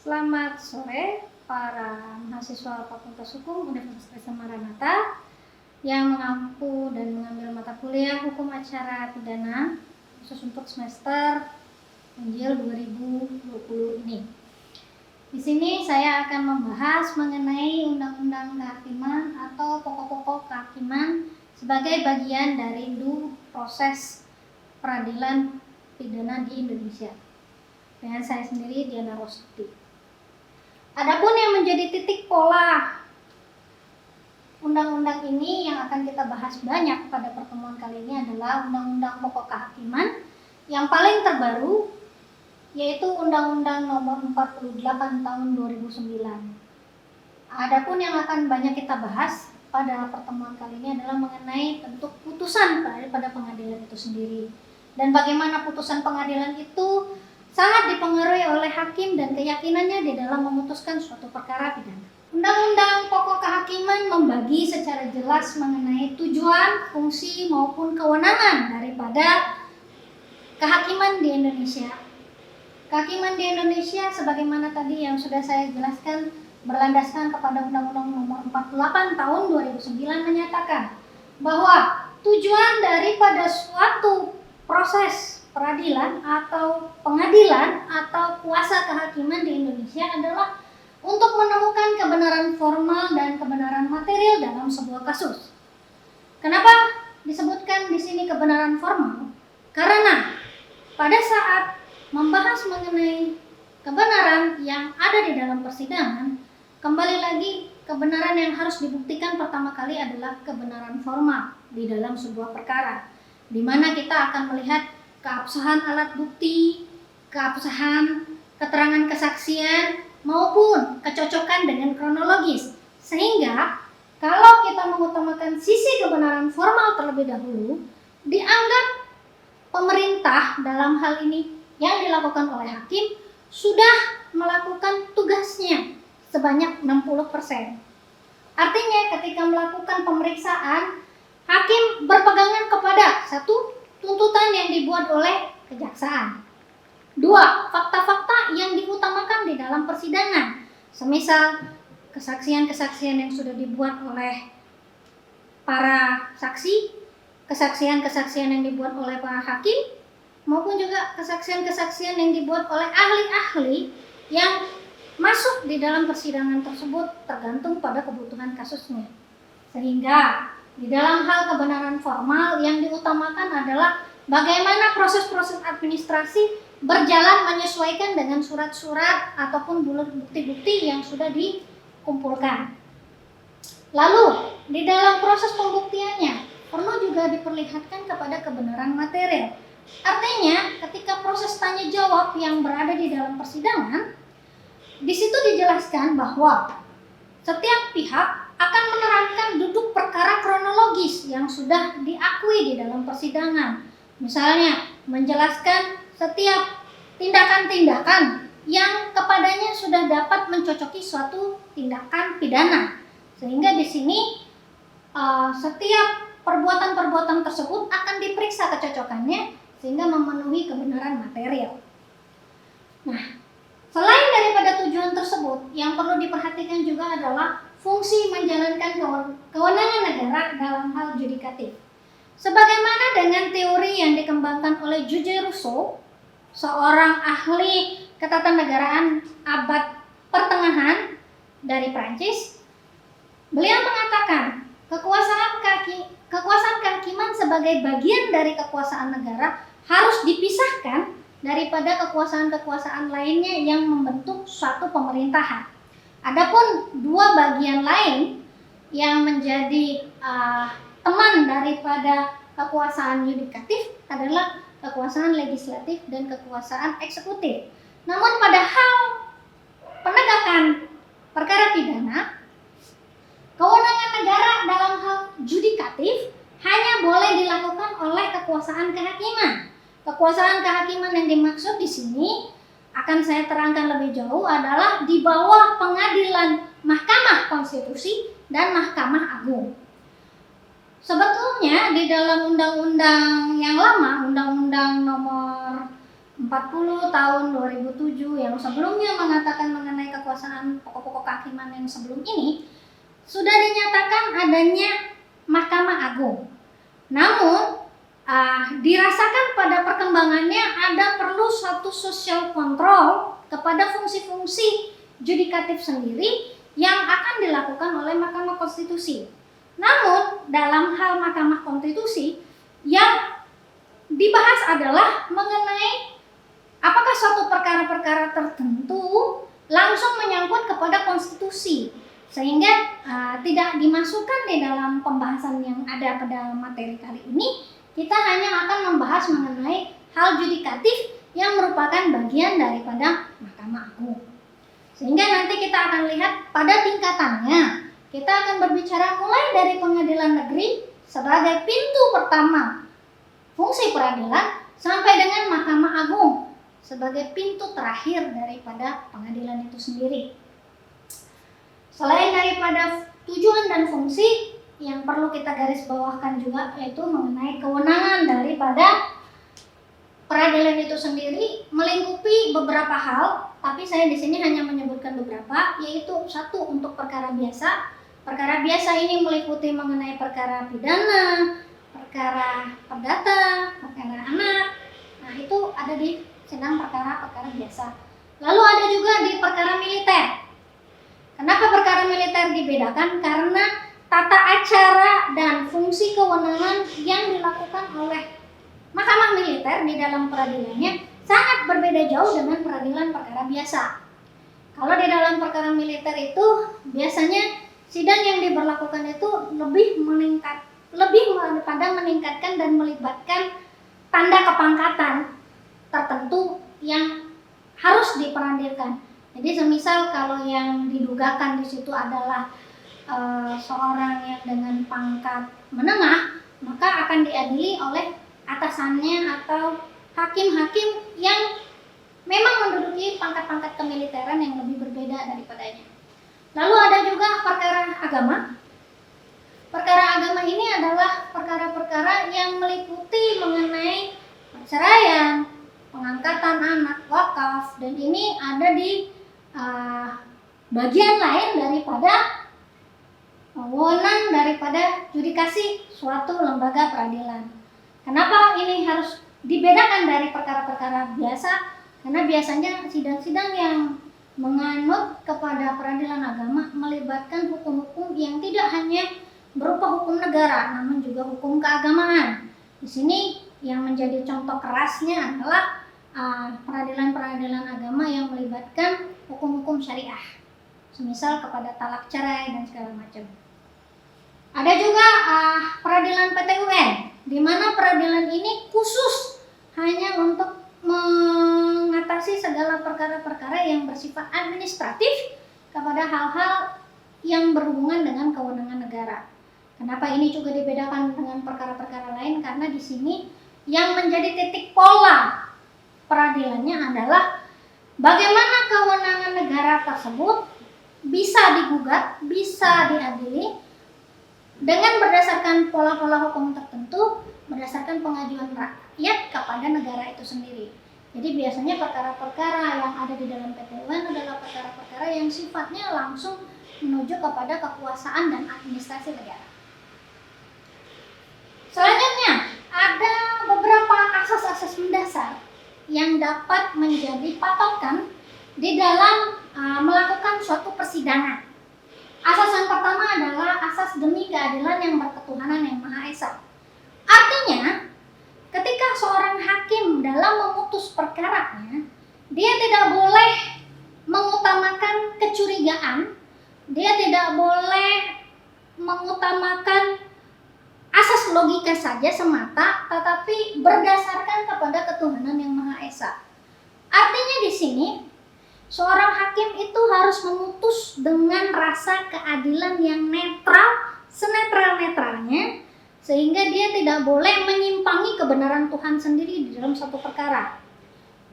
Selamat sore para mahasiswa Fakultas Hukum Universitas Gadjah Mada yang mengampu dan mengambil mata kuliah Hukum Acara Pidana khusus untuk semester Ganjil 2020 ini. Di sini saya akan membahas mengenai Undang-Undang Kehakiman atau pokok-pokok kehakiman sebagai bagian dari due proses peradilan pidana di Indonesia. Dengan saya sendiri, Diana Rosti. Adapun yang menjadi titik pola undang-undang ini yang akan kita bahas banyak pada pertemuan kali ini adalah Undang-Undang Pokok Kehakiman yang paling terbaru, yaitu Undang-Undang Nomor 48 Tahun 2009. Adapun yang akan banyak kita bahas pada pertemuan kali ini adalah mengenai bentuk putusan pada pengadilan itu sendiri dan bagaimana putusan pengadilan itu sangat dipengaruhi oleh hakim dan keyakinannya di dalam memutuskan suatu perkara pidana. Undang-Undang Pokok Kehakiman membagi secara jelas mengenai tujuan, fungsi maupun kewenangan daripada kehakiman di Indonesia. Kehakiman di Indonesia sebagaimana tadi yang sudah saya jelaskan berlandaskan kepada Undang-Undang Nomor 48 Tahun 2009 menyatakan bahwa tujuan daripada suatu proses peradilan atau pengadilan atau kuasa kehakiman di Indonesia adalah untuk menemukan kebenaran formal dan kebenaran material dalam sebuah kasus. Kenapa disebutkan di sini kebenaran formal? Karena pada saat membahas mengenai kebenaran yang ada di dalam persidangan, kembali lagi kebenaran yang harus dibuktikan pertama kali adalah kebenaran formal di dalam sebuah perkara, di mana kita akan melihat keabsahan alat bukti, keabsahan keterangan kesaksian, maupun kecocokan dengan kronologis. Sehingga kalau kita mengutamakan sisi kebenaran formal terlebih dahulu, dianggap pemerintah dalam hal ini yang dilakukan oleh hakim sudah melakukan tugasnya sebanyak 60%. Artinya ketika melakukan pemeriksaan, hakim berpegangan kepada satu, tuntutan yang dibuat oleh kejaksaan. 2. Fakta-fakta yang diutamakan di dalam persidangan, semisal kesaksian-kesaksian yang sudah dibuat oleh para saksi, kesaksian-kesaksian yang dibuat oleh para hakim, maupun juga kesaksian-kesaksian yang dibuat oleh ahli-ahli yang masuk di dalam persidangan tersebut tergantung pada kebutuhan kasusnya. Sehingga di dalam hal kebenaran formal yang diutamakan adalah bagaimana proses-proses administrasi berjalan menyesuaikan dengan surat-surat ataupun bukti-bukti yang sudah dikumpulkan. Lalu, di dalam proses pembuktiannya perlu juga diperlihatkan kepada kebenaran material. Artinya, ketika proses tanya jawab yang berada di dalam persidangan, di situ dijelaskan bahwa setiap pihak akan menerangkan duduk perkara kronologis yang sudah diakui di dalam persidangan. Misalnya, menjelaskan setiap tindakan-tindakan yang kepadanya sudah dapat mencocoki suatu tindakan pidana. Sehingga di sini setiap perbuatan-perbuatan tersebut akan diperiksa kecocokannya sehingga memenuhi kebenaran material. Nah, selain daripada tujuan tersebut, yang perlu diperhatikan juga adalah fungsi menjalankan kewenangan negara dalam hal judikatif. Sebagaimana dengan teori yang dikembangkan oleh Jules Rousseau, seorang ahli ketatanegaraan abad pertengahan dari Prancis, beliau mengatakan kekuasaan kehakiman sebagai bagian dari kekuasaan negara harus dipisahkan daripada kekuasaan-kekuasaan lainnya yang membentuk suatu pemerintahan. Adapun dua bagian lain yang menjadi teman daripada kekuasaan yudikatif adalah kekuasaan legislatif dan kekuasaan eksekutif. Namun pada hal penegakan perkara pidana, kewenangan negara dalam hal judikatif hanya boleh dilakukan oleh kekuasaan kehakiman. Kekuasaan kehakiman yang dimaksud di sini akan saya terangkan lebih jauh adalah di bawah pengadilan Mahkamah Konstitusi dan Mahkamah Agung. Sebetulnya di dalam undang-undang yang lama, Undang-Undang Nomor 40 tahun 2007 yang sebelumnya mengatakan mengenai kekuasaan pokok-pokok kehakiman yang sebelum ini sudah dinyatakan adanya Mahkamah Agung. Namun dirasakan pada perkembangannya ada perlu suatu social control kepada fungsi-fungsi judikatif sendiri yang akan dilakukan oleh Mahkamah Konstitusi. Namun dalam hal Mahkamah Konstitusi yang dibahas adalah mengenai apakah suatu perkara-perkara tertentu langsung menyangkut kepada konstitusi, sehingga tidak dimasukkan di dalam pembahasan yang ada pada materi kali ini. Kita hanya akan membahas mengenai hal judikatif yang merupakan bagian daripada Mahkamah Agung. Sehingga nanti kita akan lihat pada tingkatannya. Kita akan berbicara mulai dari Pengadilan Negeri sebagai pintu pertama fungsi peradilan sampai dengan Mahkamah Agung sebagai pintu terakhir daripada pengadilan itu sendiri. Selain daripada tujuan dan fungsi, yang perlu kita garis bawahkan juga yaitu mengenai kewenangan daripada peradilan itu sendiri melingkupi beberapa hal, tapi saya di sini hanya menyebutkan beberapa, yaitu satu untuk perkara biasa. Perkara biasa ini meliputi mengenai perkara pidana, perkara perdata, perkara anak. Nah, itu ada di sidang perkara-perkara biasa. Lalu ada juga di perkara militer. Kenapa perkara militer dibedakan? Karena tata acara dan fungsi kewenangan yang dilakukan oleh Mahkamah Militer di dalam peradilannya sangat berbeda jauh dengan peradilan perkara biasa. Kalau di dalam perkara militer itu biasanya sidang yang diberlakukan itu lebih pada meningkatkan dan melibatkan tanda kepangkatan tertentu yang harus diperandirkan. Jadi semisal kalau yang didugakan di situ adalah seorang yang dengan pangkat menengah, maka akan diadili oleh atasannya atau hakim-hakim yang memang menduduki pangkat-pangkat kemiliteran yang lebih berbeda daripadanya. Lalu ada juga perkara agama. Perkara agama ini adalah perkara-perkara yang meliputi mengenai perceraian, pengangkatan anak, wakaf, dan ini ada di bagian lain daripada wewenang daripada judikasi suatu lembaga peradilan. Kenapa ini harus dibedakan dari perkara-perkara biasa? Karena biasanya sidang-sidang yang menganut kepada peradilan agama melibatkan hukum-hukum yang tidak hanya berupa hukum negara, namun juga hukum keagamaan. Di sini yang menjadi contoh kerasnya adalah peradilan-peradilan agama yang melibatkan hukum-hukum syariah, semisal kepada talak cerai dan segala macam. Ada juga peradilan PT UN, di mana peradilan ini khusus hanya untuk mengatasi segala perkara-perkara yang bersifat administratif kepada hal-hal yang berhubungan dengan kewenangan negara. Kenapa ini juga dibedakan dengan perkara-perkara lain? Karena di sini yang menjadi titik pola peradilannya adalah bagaimana kewenangan negara tersebut bisa digugat, bisa diadili dengan berdasarkan pola-pola hukum tertentu, berdasarkan pengajuan rakyat kepada negara itu sendiri. Jadi biasanya perkara-perkara yang ada di dalam PT UN adalah perkara-perkara yang sifatnya langsung menuju kepada kekuasaan dan administrasi negara. Selanjutnya, ada beberapa asas-asas mendasar yang dapat menjadi patokan di dalam melakukan suatu persidangan. Asas yang pertama adalah asas demi keadilan yang berketuhanan yang Maha Esa. Artinya, ketika seorang hakim dalam memutus perkaranya, dia tidak boleh mengutamakan kecurigaan, dia tidak boleh mengutamakan asas logika saja semata, tetapi berdasarkan kepada ketuhanan yang Maha Esa. Artinya di sini, seorang hakim itu harus memutus dengan rasa keadilan yang netral, senetral-netralnya, sehingga dia tidak boleh menyimpangi kebenaran Tuhan sendiri di dalam satu perkara.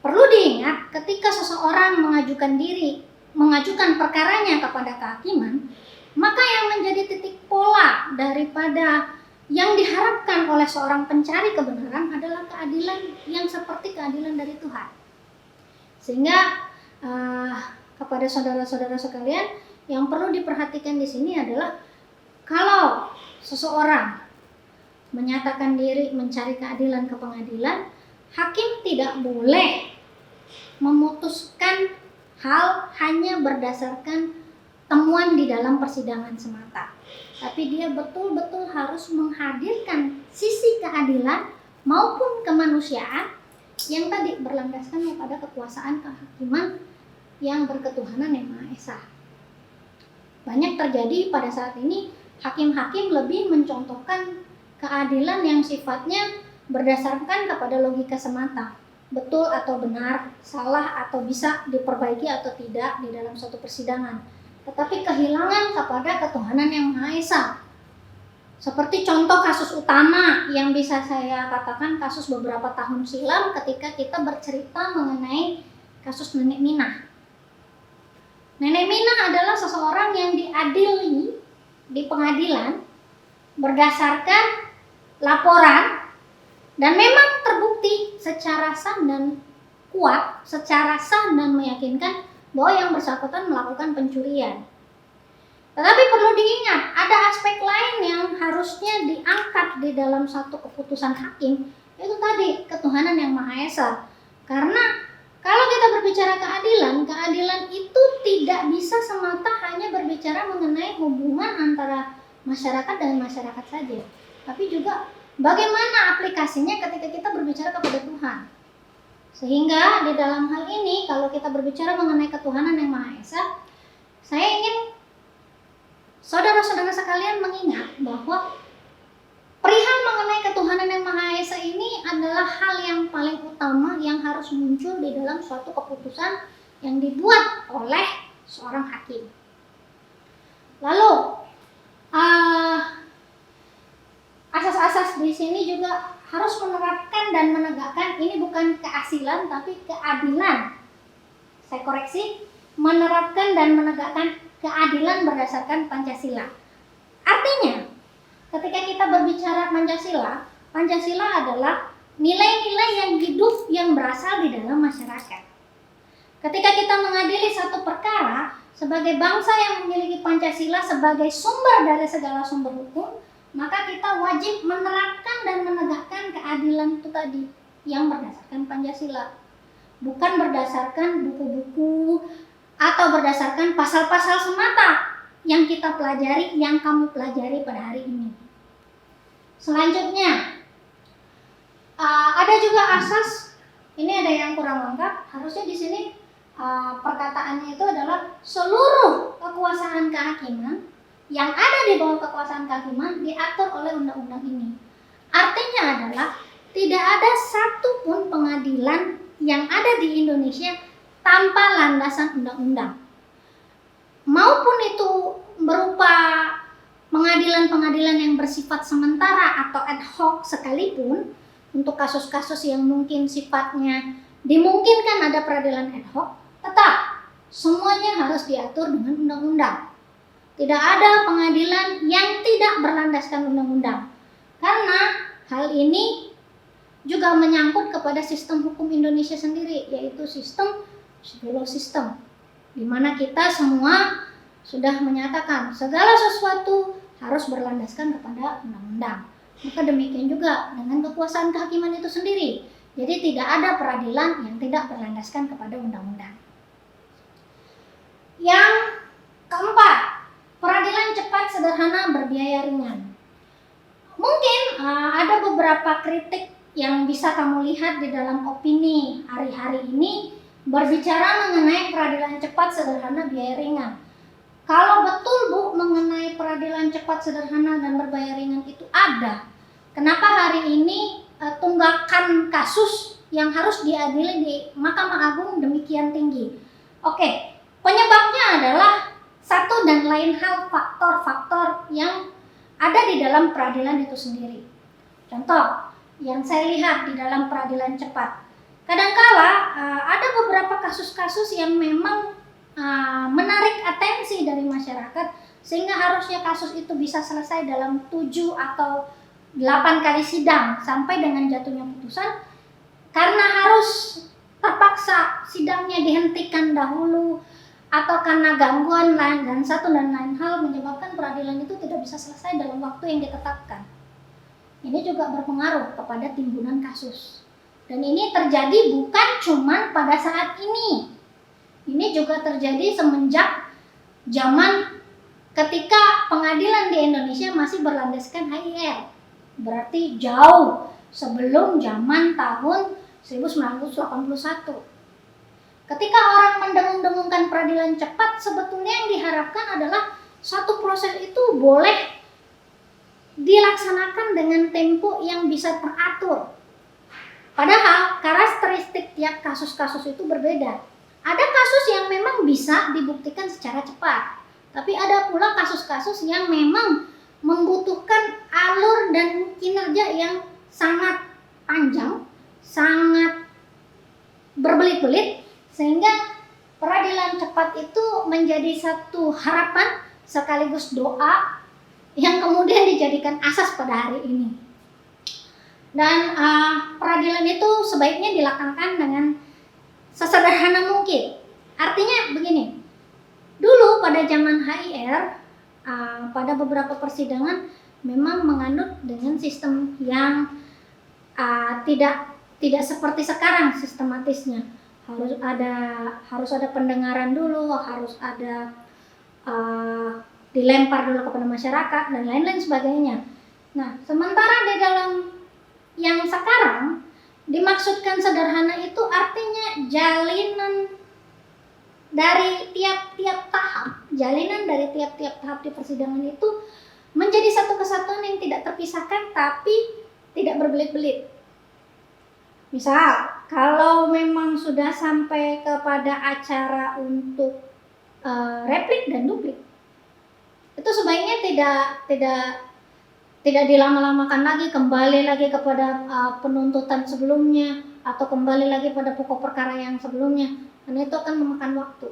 Perlu diingat, ketika seseorang mengajukan perkaranya kepada kehakiman, maka yang menjadi titik pola daripada yang diharapkan oleh seorang pencari kebenaran adalah keadilan yang seperti keadilan dari Tuhan. Sehingga kepada saudara-saudara sekalian, yang perlu diperhatikan di sini adalah kalau seseorang menyatakan diri mencari keadilan ke pengadilan, hakim tidak boleh memutuskan hal hanya berdasarkan temuan di dalam persidangan semata. Tapi dia betul-betul harus menghadirkan sisi keadilan maupun kemanusiaan yang tadi berlandaskan pada kekuasaan kehakiman yang berketuhanan yang Maha Esa. Banyak terjadi pada saat ini, hakim-hakim lebih mencontohkan keadilan yang sifatnya berdasarkan kepada logika semata. Betul atau benar, salah atau bisa diperbaiki atau tidak di dalam suatu persidangan. Tetapi kehilangan kepada ketuhanan yang Maha Esa. Seperti contoh kasus utama yang bisa saya katakan kasus beberapa tahun silam ketika kita bercerita mengenai kasus Nenek Minah. Nenek Minah adalah seseorang yang diadili di pengadilan berdasarkan laporan dan memang terbukti secara sah dan kuat, secara sah dan meyakinkan bahwa yang bersangkutan melakukan pencurian. Tetapi perlu diingat, ada aspek lain yang harusnya diangkat di dalam satu keputusan hakim, yaitu tadi ketuhanan yang Maha Esa. Karena kalau kita berbicara keadilan, keadilan itu tidak bisa semata hanya berbicara mengenai hubungan antara masyarakat dengan masyarakat saja, tapi juga bagaimana aplikasinya ketika kita berbicara kepada Tuhan. Sehingga di dalam hal ini, kalau kita berbicara mengenai ketuhanan yang Maha Esa, saya ingin saudara-saudara sekalian mengingat bahwa perihal mengenai ketuhanan yang Maha Esa ini adalah hal yang paling utama yang harus muncul di dalam suatu keputusan yang dibuat oleh seorang hakim. Lalu asas-asas di sini juga harus menerapkan dan menegakkan, ini bukan keasilan tapi keadilan. Saya koreksi, menerapkan dan menegakkan keadilan berdasarkan Pancasila. Artinya, ketika kita berbicara Pancasila, Pancasila adalah nilai-nilai yang hidup yang berasal di dalam masyarakat. Ketika kita mengadili satu perkara, sebagai bangsa yang memiliki Pancasila sebagai sumber dari segala sumber hukum, maka kita wajib menerapkan dan menegakkan keadilan itu tadi yang berdasarkan Pancasila. Bukan berdasarkan buku-buku atau berdasarkan pasal-pasal semata yang kita pelajari, yang kamu pelajari pada hari ini. Selanjutnya, ada juga asas, ini ada yang kurang lengkap, harusnya di sini perkataannya itu adalah seluruh kekuasaan kehakiman yang ada di bawah kekuasaan kehakiman diatur oleh undang-undang ini. Artinya adalah tidak ada satupun pengadilan yang ada di Indonesia tanpa landasan undang-undang. Maupun itu berupa pengadilan-pengadilan yang bersifat sementara atau ad hoc sekalipun, untuk kasus-kasus yang mungkin sifatnya dimungkinkan ada peradilan ad hoc, tetap semuanya harus diatur dengan undang-undang. Tidak ada pengadilan yang tidak berlandaskan undang-undang. Karena hal ini juga menyangkut kepada sistem hukum Indonesia sendiri, yaitu sistem civil law system, di mana kita semua sudah menyatakan segala sesuatu harus berlandaskan kepada undang-undang. Maka demikian juga dengan kekuasaan kehakiman itu sendiri. Jadi tidak ada peradilan yang tidak berlandaskan kepada undang-undang. Yang keempat, peradilan cepat, sederhana, berbiaya ringan. Mungkin ada beberapa kritik yang bisa kamu lihat di dalam opini hari-hari ini berbicara mengenai peradilan cepat, sederhana, biaya ringan. Kalau betul Bu mengenai peradilan cepat, sederhana, dan berbiaya ringan itu ada, kenapa hari ini tunggakan kasus yang harus diadili di Mahkamah Agung demikian tinggi? Oke, penyebabnya adalah satu dan lain hal, faktor-faktor yang ada di dalam peradilan itu sendiri. Contoh yang saya lihat di dalam peradilan cepat, kadangkala ada beberapa kasus-kasus yang memang menarik atensi dari masyarakat, sehingga harusnya kasus itu bisa selesai dalam 7 atau 8 kali sidang sampai dengan jatuhnya putusan, karena harus terpaksa sidangnya dihentikan dahulu atau karena gangguan lain dan satu dan lain hal menyebabkan peradilan itu tidak bisa selesai dalam waktu yang ditetapkan. Ini juga berpengaruh kepada timbunan kasus. Dan ini terjadi bukan cuma pada saat ini. Ini juga terjadi semenjak zaman ketika pengadilan di Indonesia masih berlandaskan HIR. Berarti jauh sebelum zaman tahun 1981. Ketika orang mendengung-dengungkan peradilan cepat, sebetulnya yang diharapkan adalah satu proses itu boleh dilaksanakan dengan tempo yang bisa teratur. Padahal karakteristik tiap kasus-kasus itu berbeda. Ada kasus yang memang bisa dibuktikan secara cepat, tapi ada pula kasus-kasus yang memang membutuhkan alur dan kinerja yang sangat panjang, sangat berbelit-belit, sehingga peradilan cepat itu menjadi satu harapan sekaligus doa yang kemudian dijadikan asas pada hari ini. Dan peradilan itu sebaiknya dilakukan dengan sesederhana mungkin. Artinya begini, dulu pada zaman HIR, pada beberapa persidangan memang menganut dengan sistem yang tidak seperti sekarang sistematisnya. Harus ada pendengaran dulu, harus ada dilempar dulu kepada masyarakat dan lain-lain sebagainya. Nah, sementara di dalam yang sekarang dimaksudkan sederhana itu artinya jalinan dari tiap-tiap tahap, di persidangan itu menjadi satu kesatuan yang tidak terpisahkan tapi tidak berbelit-belit. Misal, kalau memang sudah sampai kepada acara untuk replik dan duplik, itu sebaiknya tidak dilama-lamakan lagi, kembali lagi kepada penuntutan sebelumnya atau kembali lagi pada pokok perkara yang sebelumnya, karena itu akan memakan waktu.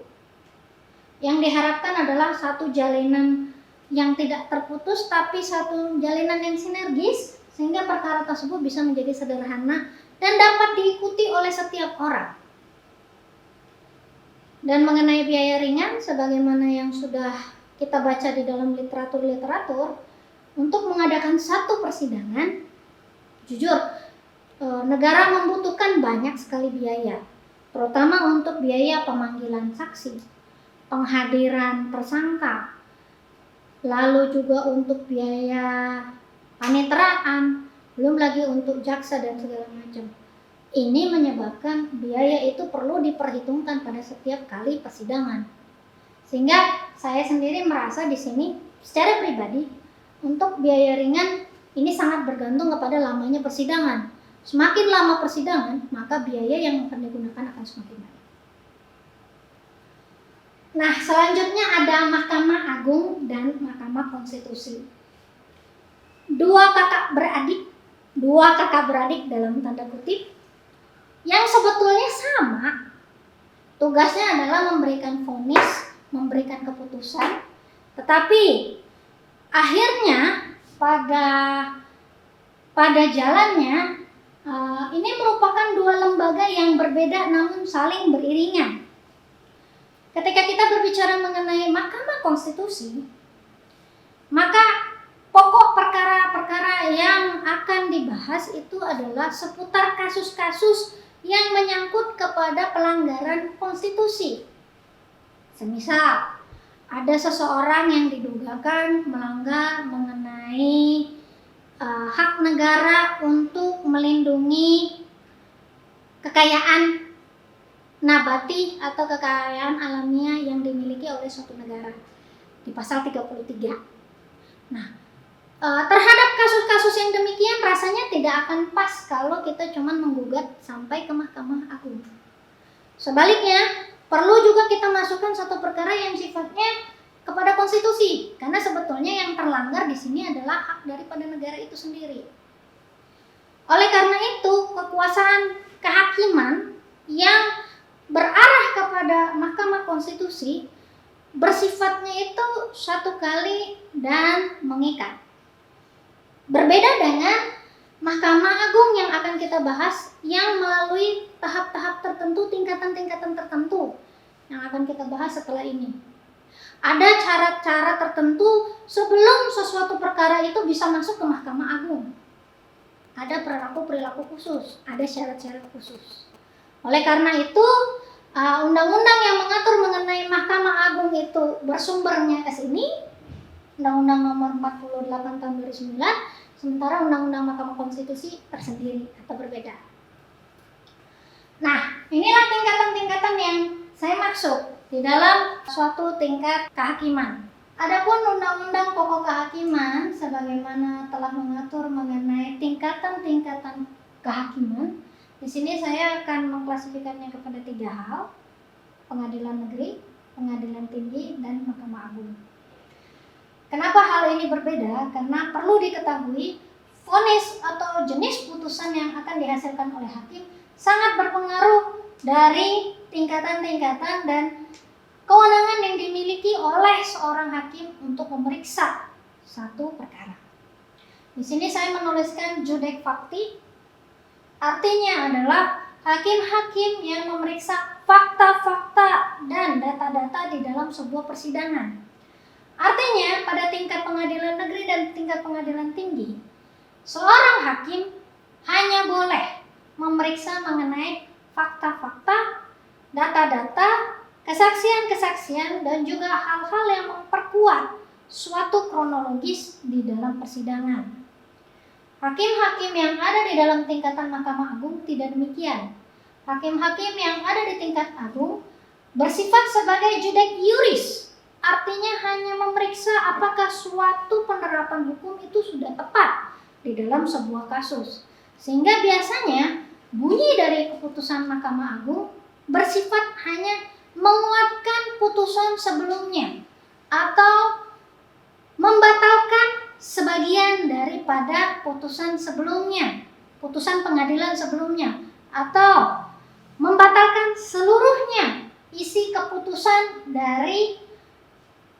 Yang diharapkan adalah satu jalinan yang tidak terputus, tapi satu jalinan yang sinergis, sehingga perkara tersebut bisa menjadi sederhana dan dapat diikuti oleh setiap orang. Dan mengenai biaya ringan, sebagaimana yang sudah kita baca di dalam literatur, untuk mengadakan satu persidangan, jujur, negara membutuhkan banyak sekali biaya, terutama untuk biaya pemanggilan saksi, penghadiran tersangka, lalu juga untuk biaya paniteraan, belum lagi untuk jaksa dan segala macam. Ini menyebabkan biaya itu perlu diperhitungkan pada setiap kali persidangan. Sehingga saya sendiri merasa di sini secara pribadi untuk biaya ringan ini sangat bergantung kepada lamanya persidangan. Semakin lama persidangan, maka biaya yang akan digunakan akan semakin banyak. Nah, selanjutnya ada Mahkamah Agung dan Mahkamah Konstitusi. Dua kakak beradik dalam tanda kutip, yang sebetulnya sama. Tugasnya adalah memberikan vonis, memberikan keputusan, tetapi akhirnya pada jalannya ini merupakan dua lembaga yang berbeda namun saling beriringan. Ketika kita berbicara mengenai Mahkamah Konstitusi, maka pokok perkara-perkara yang akan dibahas itu adalah seputar kasus-kasus yang menyangkut kepada pelanggaran konstitusi. Semisal, ada seseorang yang didugakan melanggar mengenai hak negara untuk melindungi kekayaan nabati atau kekayaan alamiah yang dimiliki oleh suatu negara di pasal 33. Nah, terhadap kasus-kasus yang demikian rasanya tidak akan pas kalau kita cuma menggugat sampai ke Mahkamah Agung. Sebaliknya, perlu juga kita masukkan satu perkara yang sifatnya kepada konstitusi, karena sebetulnya yang terlanggar di sini adalah hak daripada negara itu sendiri. Oleh karena itu, kekuasaan kehakiman yang berarah kepada Mahkamah Konstitusi bersifatnya itu satu kali dan mengikat. Berbeda dengan Mahkamah Agung yang akan kita bahas yang melalui tahap-tahap tertentu, tingkatan-tingkatan tertentu. yang akan kita bahas setelah ini. Ada cara-cara tertentu sebelum sesuatu perkara itu bisa masuk ke Mahkamah Agung. Ada perilaku-perilaku khusus, ada syarat-syarat khusus. Oleh karena itu, undang-undang yang mengatur mengenai Mahkamah Agung itu bersumbernya ke sini, Undang-Undang Nomor 48 Tahun 2009, sementara Undang-Undang Mahkamah Konstitusi tersendiri atau berbeda. Nah, inilah tingkatan-tingkatan yang saya maksud di dalam suatu tingkat kehakiman. Adapun Undang-Undang Pokok Kehakiman sebagaimana telah mengatur mengenai tingkatan-tingkatan kehakiman, di sini saya akan mengklasifikasinya kepada 3 hal: pengadilan negeri, pengadilan tinggi, dan Mahkamah Agung. Kenapa hal ini berbeda? Karena perlu diketahui vonis atau jenis putusan yang akan dihasilkan oleh hakim sangat berpengaruh dari tingkatan-tingkatan dan kewenangan yang dimiliki oleh seorang hakim untuk memeriksa satu perkara. Di sini saya menuliskan judek fakti, artinya adalah hakim-hakim yang memeriksa fakta-fakta dan data-data di dalam sebuah persidangan. Artinya pada tingkat pengadilan negeri dan tingkat pengadilan tinggi, seorang hakim hanya boleh memeriksa mengenai fakta-fakta, data-data, kesaksian-kesaksian, dan juga hal-hal yang memperkuat suatu kronologis di dalam persidangan. Hakim-hakim yang ada di dalam tingkatan Mahkamah Agung tidak demikian. Hakim-hakim yang ada di tingkat agung bersifat sebagai judek iuris, artinya hanya memeriksa apakah suatu penerapan hukum itu sudah tepat di dalam sebuah kasus. Sehingga biasanya bunyi dari keputusan Mahkamah Agung bersifat hanya menguatkan putusan sebelumnya atau membatalkan sebagian daripada putusan sebelumnya, putusan pengadilan sebelumnya, atau membatalkan seluruhnya isi keputusan dari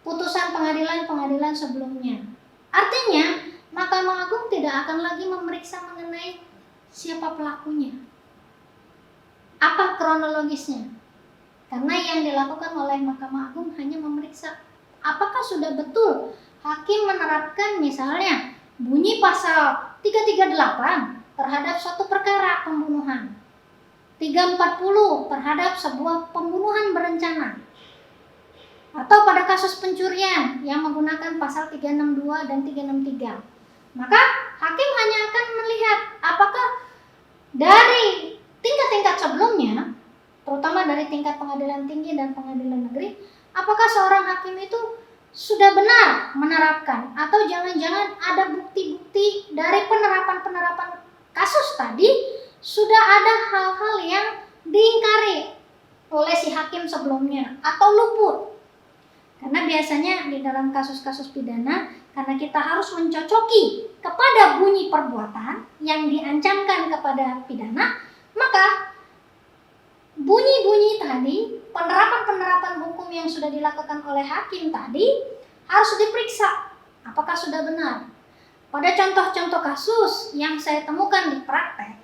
putusan pengadilan-pengadilan sebelumnya. Artinya, Mahkamah Agung tidak akan lagi memeriksa mengenai siapa pelakunya, apa kronologisnya. Karena yang dilakukan oleh Mahkamah Agung hanya memeriksa apakah sudah betul hakim menerapkan misalnya bunyi pasal 338 terhadap suatu perkara pembunuhan, 340 terhadap sebuah pembunuhan berencana, atau pada kasus pencurian yang menggunakan pasal 362 dan 363. Maka hakim hanya akan melihat apakah dari tingkat-tingkat sebelumnya, terutama dari tingkat pengadilan tinggi dan pengadilan negeri, apakah seorang hakim itu sudah benar menerapkan, atau jangan-jangan ada bukti-bukti dari penerapan-penerapan kasus tadi sudah ada hal-hal yang diingkari oleh si hakim sebelumnya atau luput. Karena biasanya di dalam kasus-kasus pidana, karena kita harus mencocoki kepada bunyi perbuatan yang diancamkan kepada pidana, maka bunyi-bunyi tadi, penerapan-penerapan hukum yang sudah dilakukan oleh hakim tadi harus diperiksa apakah sudah benar. Pada contoh-contoh kasus yang saya temukan di praktek,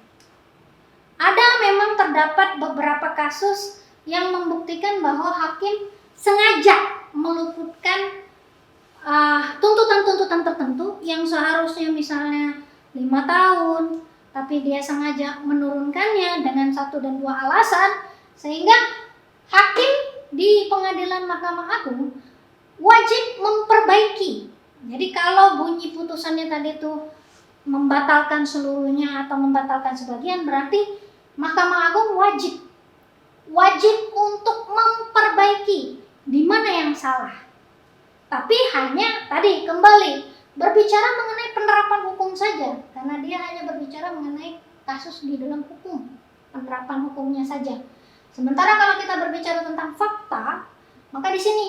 ada memang terdapat beberapa kasus yang membuktikan bahwa hakim sengaja meluputkan tuntutan-tuntutan tertentu yang seharusnya misalnya 5 tahun, tapi dia sengaja menurunkannya dengan 1 dan 2 alasan, sehingga hakim di pengadilan Mahkamah Agung wajib memperbaiki. Jadi kalau bunyi putusannya tadi itu membatalkan seluruhnya atau membatalkan sebagian, berarti Mahkamah Agung wajib untuk memperbaiki di mana yang salah. Tapi hanya tadi kembali berbicara mengenai penerapan hukum saja, karena dia hanya berbicara mengenai kasus di dalam hukum, penerapan hukumnya saja. Sementara kalau kita berbicara tentang fakta, maka di sini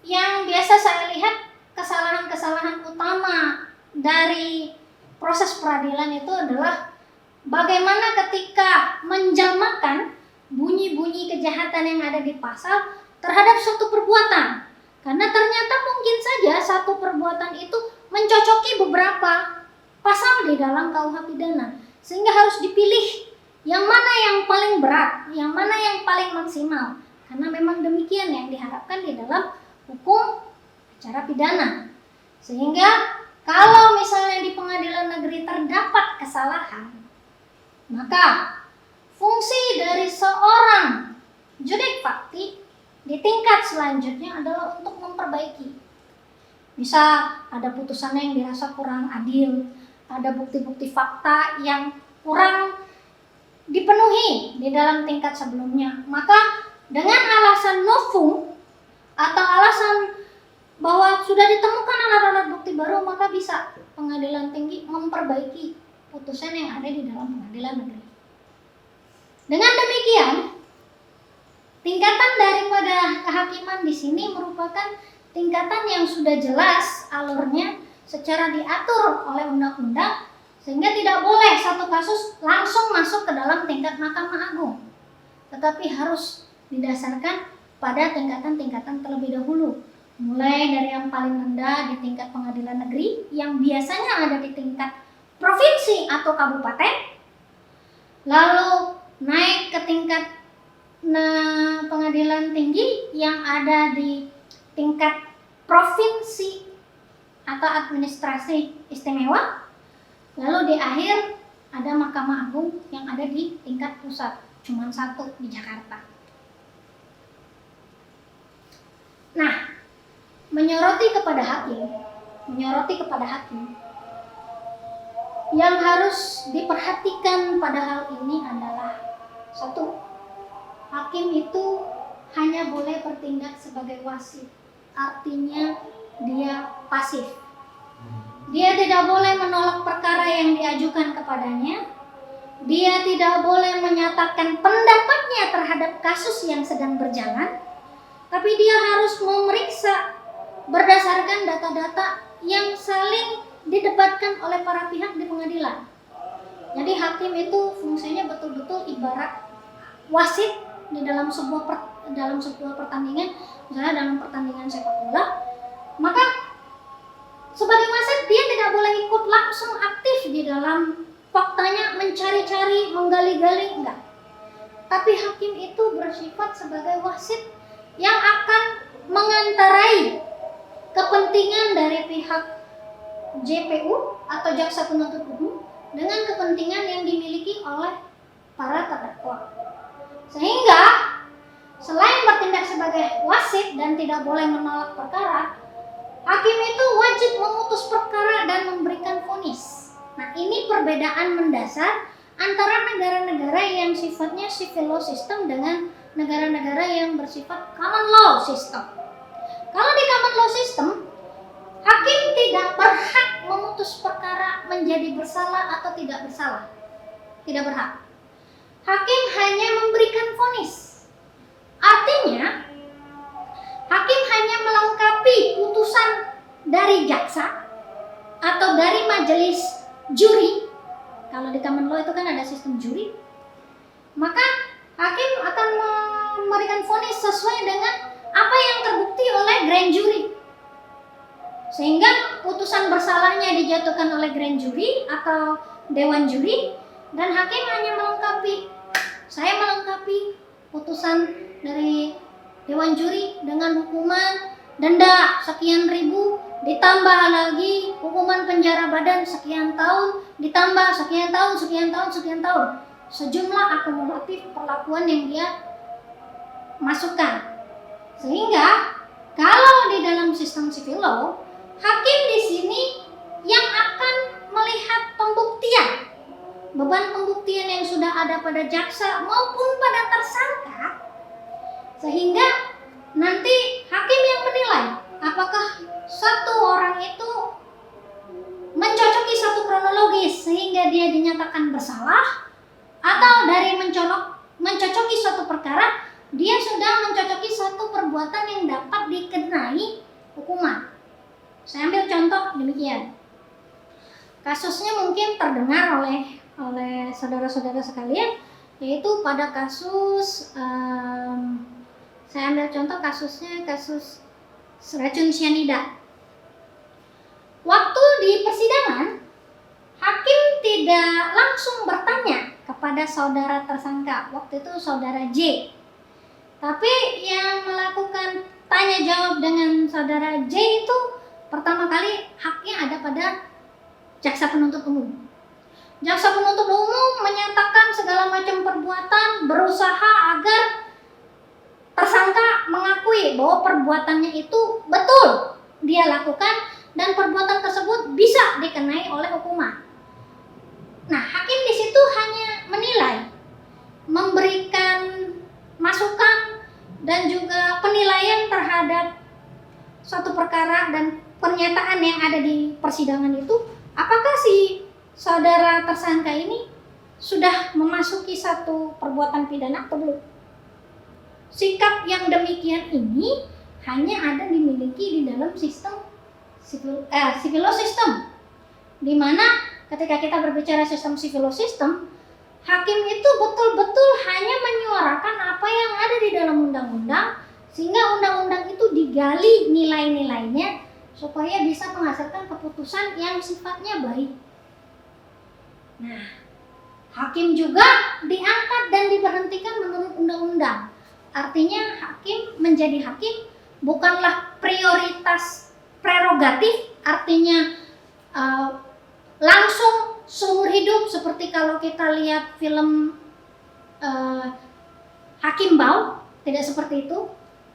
yang biasa saya lihat kesalahan-kesalahan utama dari proses peradilan itu adalah bagaimana ketika menjelmakan bunyi-bunyi kejahatan yang ada di pasal terhadap suatu perbuatan. Karena ternyata mungkin saja satu perbuatan itu mencocoki beberapa pasal di dalam KUH pidana, sehingga harus dipilih yang mana yang paling berat, yang mana yang paling maksimal. Karena memang demikian yang diharapkan di dalam hukum acara pidana. Sehingga kalau misalnya di pengadilan negeri terdapat kesalahan, maka fungsi dari seorang judik fakti di tingkat selanjutnya adalah untuk memperbaiki. Bisa ada putusannya yang dirasa kurang adil, ada bukti-bukti fakta yang kurang dipenuhi di dalam tingkat sebelumnya. Maka dengan alasan novum atau alasan bahwa sudah ditemukan alat-alat bukti baru, maka bisa pengadilan tinggi memperbaiki putusan yang ada di dalam pengadilan negeri. Dengan demikian, tingkatan daripada kehakiman di sini merupakan tingkatan yang sudah jelas alurnya secara diatur oleh undang-undang, sehingga tidak boleh satu kasus langsung masuk ke dalam tingkat Mahkamah Agung, tetapi harus didasarkan pada tingkatan-tingkatan terlebih dahulu, mulai dari yang paling rendah di tingkat pengadilan negeri yang biasanya ada di tingkat provinsi atau kabupaten, lalu naik ke tingkat pengadilan tinggi yang ada di tingkat provinsi atau administrasi istimewa, lalu di akhir ada Mahkamah Agung yang ada di tingkat pusat, cuma satu di Jakarta. Nah, menyoroti kepada hakim, yang harus diperhatikan pada hal ini adalah satu, hakim itu hanya boleh bertindak sebagai wasit, artinya dia pasif. Dia tidak boleh menolak perkara yang diajukan kepadanya. Dia tidak boleh menyatakan pendapatnya terhadap kasus yang sedang berjalan, tapi dia harus memeriksa berdasarkan data-data yang saling didebatkan oleh para pihak di pengadilan. Jadi hakim itu fungsinya betul-betul ibarat wasit di dalam sebuah pertandingan, misalnya dalam pertandingan sepak bola, maka sebagai wasit dia tidak boleh ikut langsung aktif di dalam faktanya, mencari-cari, menggali-gali, enggak. Tapi hakim itu bersifat sebagai wasit yang akan mengantarai kepentingan dari pihak JPU atau jaksa penuntut umum dengan kepentingan yang dimiliki oleh para terdakwa. Sehingga selain bertindak sebagai wasit dan tidak boleh menolak perkara, hakim itu wajib memutus perkara dan memberikan vonis. Nah, ini perbedaan mendasar antara negara-negara yang sifatnya civil law system dengan negara-negara yang bersifat common law system. Kalau di common law system, hakim tidak berhak memutus perkara menjadi bersalah atau tidak bersalah. Tidak berhak. Hakim hanya memberikan vonis. Artinya, hakim hanya melengkapi putusan dari jaksa atau dari majelis juri. Kalau di common law itu kan ada sistem juri. Maka hakim akan memberikan vonis sesuai dengan apa yang terbukti oleh grand jury. Sehingga putusan bersalahnya dijatuhkan oleh grand jury atau dewan juri, dan hakim hanya melengkapi. Saya melengkapi putusan dari dewan juri dengan hukuman denda sekian ribu, ditambah lagi hukuman penjara badan sekian tahun, ditambah sekian tahun, sejumlah akumulatif perlakuan yang dia masukkan. Sehingga kalau di dalam sistem civil law, hakim di sini yang akan melihat pembuktian, beban pembuktian yang sudah ada pada jaksa maupun pada tersangka, sehingga nanti hakim yang menilai apakah satu orang itu mencocoki satu kronologis sehingga dia dinyatakan bersalah, atau dari mencocoki suatu perkara dia sudah mencocoki suatu perbuatan yang dapat dikenai hukuman. Saya ambil contoh demikian. Kasusnya mungkin terdengar oleh saudara-saudara sekalian, yaitu pada kasus saya ambil contoh kasus racun cyanida. Waktu di persidangan, hakim tidak langsung bertanya kepada saudara tersangka, waktu itu saudara J. Tapi yang melakukan tanya jawab dengan saudara J itu pertama kali haknya ada pada jaksa penuntut umum. Jaksa penuntut umum menyatakan segala macam perbuatan, berusaha agar tersangka mengakui bahwa perbuatannya itu betul dia lakukan dan perbuatan tersebut bisa dikenai oleh hukuman. Nah, hakim di situ hanya menilai, memberikan masukan dan juga penilaian terhadap suatu perkara dan pernyataan yang ada di persidangan itu, apakah si saudara tersangka ini sudah memasuki satu perbuatan pidana atau belum. Sikap yang demikian ini hanya ada dimiliki di dalam sistem civil system, di mana ketika kita berbicara sistem civil system, hakim itu betul-betul hanya menyuarakan apa yang ada di dalam undang-undang, sehingga undang-undang itu digali nilai-nilainya supaya bisa menghasilkan keputusan yang sifatnya baik. Nah, hakim juga diangkat dan diberhentikan menurut undang-undang. Artinya hakim menjadi hakim bukanlah prioritas prerogatif, artinya langsung seumur hidup seperti kalau kita lihat film Hakim Bau, tidak seperti itu,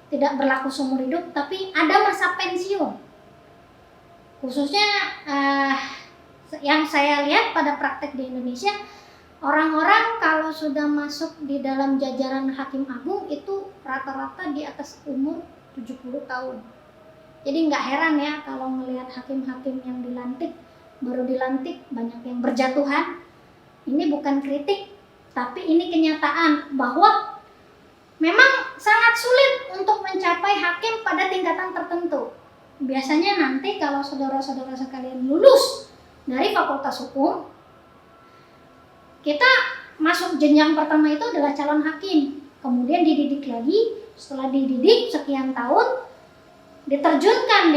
tidak berlaku seumur hidup, tapi ada masa pensiun. Khususnya yang saya lihat pada praktek di Indonesia, orang-orang kalau sudah masuk di dalam jajaran Hakim Agung itu rata-rata di atas umur 70 tahun. Jadi nggak heran ya kalau melihat hakim-hakim yang baru dilantik banyak yang berjatuhan. Ini bukan kritik, tapi ini kenyataan bahwa memang sangat sulit untuk mencapai hakim pada tingkatan tertentu. Biasanya nanti kalau saudara-saudara sekalian lulus dari fakultas hukum, kita masuk jenjang pertama itu adalah calon hakim, kemudian dididik lagi. Setelah dididik sekian tahun, diterjunkan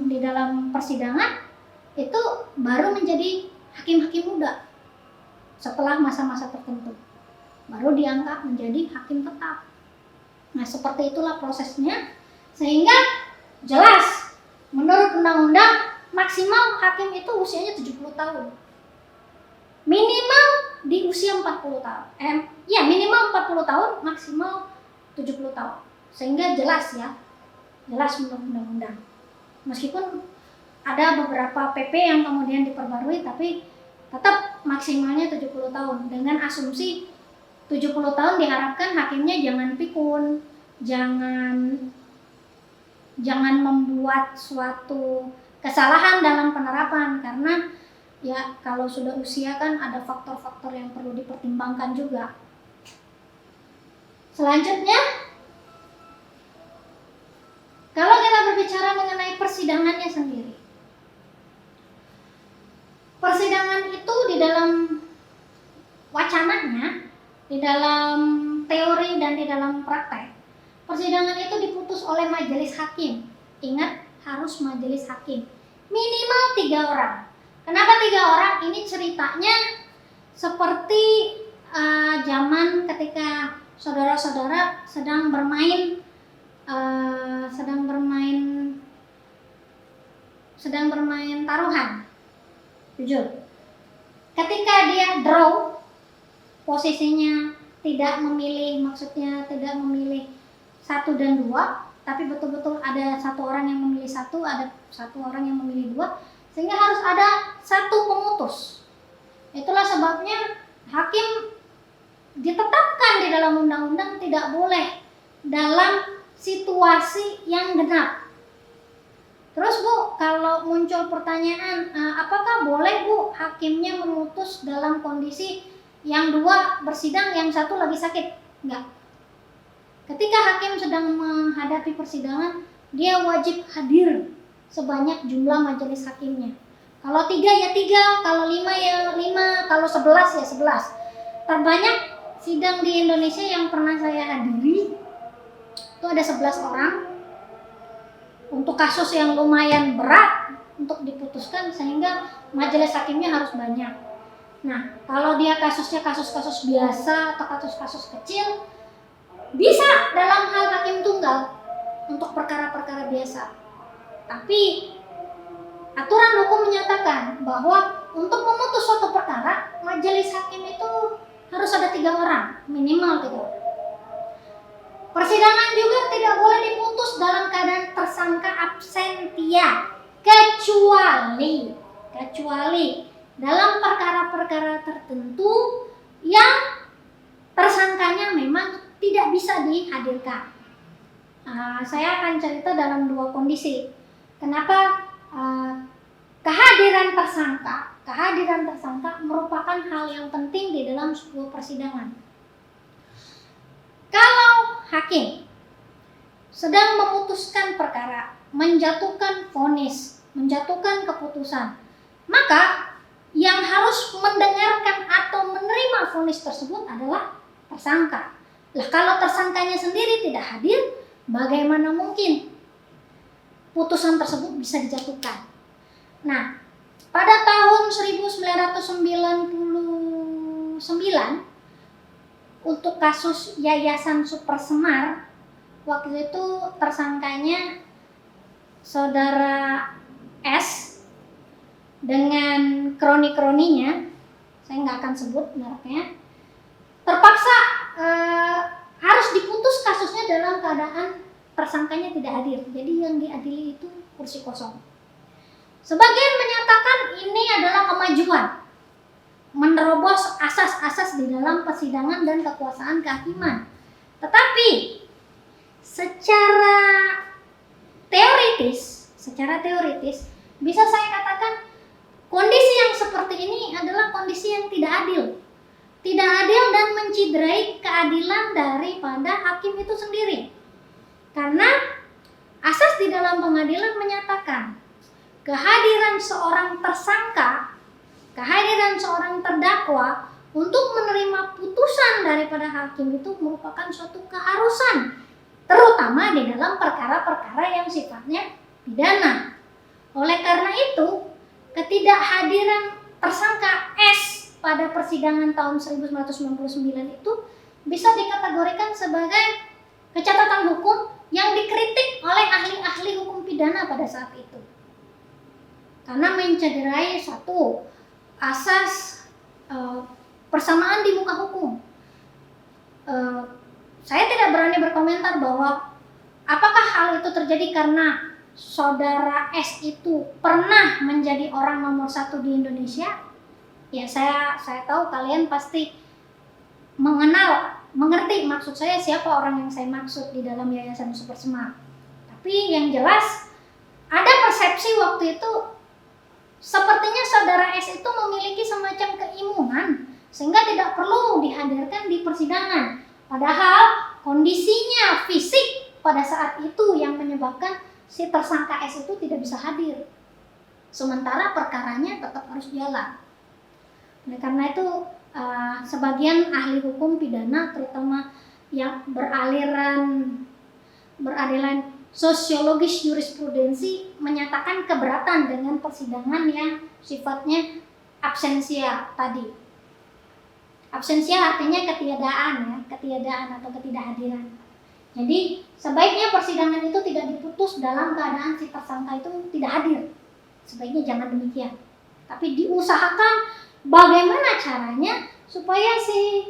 di dalam persidangan, itu baru menjadi hakim-hakim muda. Setelah masa-masa tertentu, baru diangkat menjadi hakim tetap. Nah, seperti itulah prosesnya, sehingga jelas menurut undang-undang maksimal hakim itu usianya 70 tahun. Minimal di usia 40 tahun. Minimal 40 tahun, maksimal 70 tahun. Sehingga jelas menurut undang-undang. Meskipun ada beberapa PP yang kemudian diperbarui, tapi tetap maksimalnya 70 tahun. Dengan asumsi 70 tahun diharapkan hakimnya jangan pikun, jangan membuat suatu kesalahan dalam penerapan, karena ya kalau sudah usia kan ada faktor-faktor yang perlu dipertimbangkan juga. Selanjutnya, kalau kita berbicara mengenai persidangannya sendiri, persidangan itu di dalam wacananya, di dalam teori dan di dalam praktek, persidangan itu diputus oleh majelis hakim. Ingat, harus majelis hakim. Minimal 3 orang. Kenapa 3 orang? Ini ceritanya seperti zaman ketika saudara-saudara sedang bermain taruhan. Jujur. Ketika dia draw, posisinya tidak memilih 1 dan 2, tapi betul-betul ada 1 orang yang memilih 1, ada 1 orang yang memilih 2, sehingga harus ada 1 pemutus. Itulah sebabnya hakim ditetapkan di dalam undang-undang tidak boleh dalam situasi yang genap. Terus Bu, kalau muncul pertanyaan, apakah boleh Bu hakimnya memutus dalam kondisi yang 2 bersidang, yang 1 lagi sakit? Enggak. Ketika hakim sedang menghadapi persidangan, dia wajib hadir sebanyak jumlah majelis hakimnya. Kalau 3 ya 3, kalau 5 ya 5, kalau 11 ya 11. Terbanyak sidang di Indonesia yang pernah saya hadiri itu ada 11 orang. Untuk kasus yang lumayan berat untuk diputuskan, sehingga majelis hakimnya harus banyak. Nah, kalau dia kasusnya kasus-kasus biasa atau kasus-kasus kecil, bisa dalam hal hakim tunggal untuk perkara-perkara biasa. Tapi aturan hukum menyatakan bahwa untuk memutus suatu perkara, majelis hakim itu harus ada 3 orang, minimal 3 orang. Persidangan juga tidak boleh diputus dalam keadaan tersangka absentia, kecuali dalam perkara-perkara tertentu yang tersangkanya memang tidak bisa dihadirkan. Saya akan cerita dalam 2 kondisi. Kenapa kehadiran tersangka merupakan hal yang penting di dalam sebuah persidangan. Kalau hakim sedang memutuskan perkara, menjatuhkan vonis, menjatuhkan keputusan, maka yang harus mendengarkan atau menerima vonis tersebut adalah tersangka. Lah, kalau tersangkanya sendiri tidak hadir, bagaimana mungkin putusan tersebut bisa dijatuhkan? Nah, pada tahun 1999 untuk kasus Yayasan Super Semar, waktu itu tersangkanya saudara S dengan kroni-kroninya, saya nggak akan sebut mereknya, terpaksa harus diputus kasusnya dalam keadaan tersangkanya tidak hadir. Jadi yang diadili itu kursi kosong. Sebagian menyatakan ini adalah kemajuan, menerobos asas-asas di dalam persidangan dan kekuasaan kehakiman. Tetapi secara teoritis bisa saya katakan kondisi yang seperti ini adalah kondisi yang tidak adil dan menciderai keadilan daripada hakim itu sendiri. Karena asas di dalam pengadilan menyatakan kehadiran seorang tersangka, kehadiran seorang terdakwa untuk menerima putusan daripada hakim itu merupakan suatu keharusan, terutama di dalam perkara-perkara yang sifatnya pidana. Oleh karena itu, ketidakhadiran tersangka S pada persidangan tahun 1999 itu bisa dikategorikan sebagai kecacatan hukum yang dikritik oleh ahli-ahli hukum pidana pada saat itu. Karena mencederai satu asas persamaan di muka hukum. Saya tidak berani berkomentar bahwa apakah hal itu terjadi karena saudara S itu pernah menjadi orang nomor 1 di Indonesia. Ya, saya tahu kalian pasti mengerti maksud saya, siapa orang yang saya maksud di dalam Yayasan Super Semar. Tapi yang jelas ada persepsi waktu itu sepertinya saudara S itu memiliki semacam keimunan sehingga tidak perlu dihadirkan di persidangan. Padahal kondisinya fisik pada saat itu yang menyebabkan si tersangka S itu tidak bisa hadir. Sementara perkaranya tetap harus jalan. Oleh karena itu sebagian ahli hukum pidana, terutama yang beraliran sosiologis jurisprudensi, menyatakan keberatan dengan persidangan yang sifatnya absensia tadi. Absensia artinya ketiadaan atau ketidakhadiran. Jadi sebaiknya persidangan itu tidak diputus dalam keadaan si tersangka itu tidak hadir. Sebaiknya jangan demikian. Tapi diusahakan bagaimana caranya supaya si